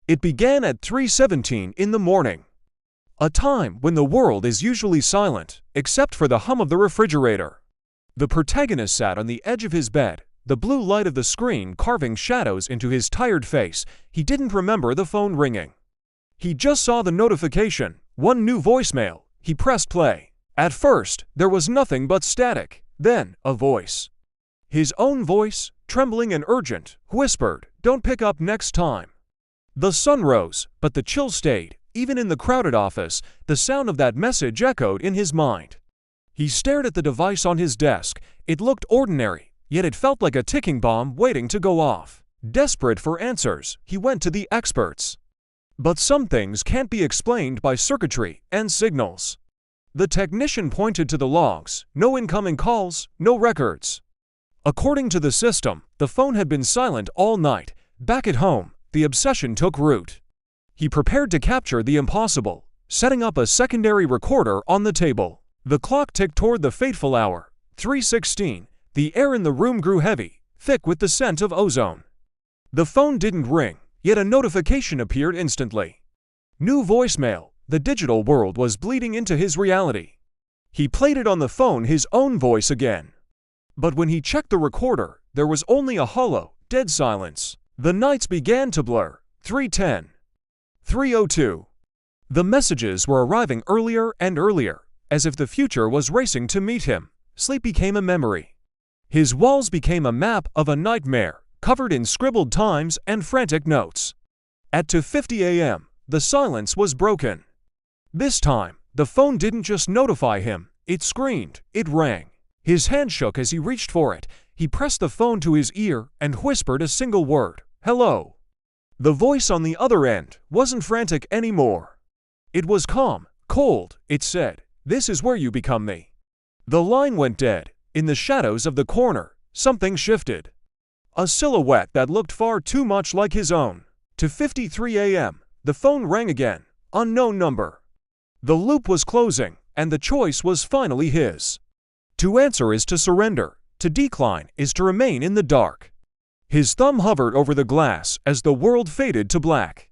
It began at 3:17 in the morning, a time when the world is usually silent, except for the hum of the refrigerator. The protagonist sat on the edge of his bed, the blue light of the screen carving shadows into his tired face. He didn't remember the phone ringing. He just saw the notification, one new voicemail. He pressed play. At first, there was nothing but static, then a voice. His own voice, trembling and urgent, whispered, "Don't pick up next time." The sun rose, but the chill stayed. Even in the crowded office, the sound of that message echoed in his mind. He stared at the device on his desk. It looked ordinary, yet it felt like a ticking bomb waiting to go off. Desperate for answers, he went to the experts. But some things can't be explained by circuitry and signals. The technician pointed to the logs. No incoming calls, no records. According to the system, the phone had been silent all night. Back at home, the obsession took root. He prepared to capture the impossible, setting up a secondary recorder on the table. The clock ticked toward the fateful hour, 3:16. The air in the room grew heavy, thick with the scent of ozone. The phone didn't ring, yet a notification appeared instantly. New voicemail. The digital world was bleeding into his reality. He played it on the phone, his own voice again. But when he checked the recorder, there was only a hollow, dead silence. The nights began to blur. 3:10. 3:02. The messages were arriving earlier and earlier, as if the future was racing to meet him. Sleep became a memory. His walls became a map of a nightmare, covered in scribbled times and frantic notes. At 2:50 a.m., the silence was broken. This time, the phone didn't just notify him, it screamed, it rang. His hand shook as he reached for it. He pressed the phone to his ear and whispered a single word, "Hello." The voice on the other end wasn't frantic anymore. It was calm, cold. It said, "This is where you become me." The line went dead. In the shadows of the corner, something shifted. A silhouette that looked far too much like his own. 2:53 a.m., the phone rang again. Unknown number. The loop was closing, and the choice was finally his. To answer is to surrender. To decline is to remain in the dark. His thumb hovered over the glass as the world faded to black.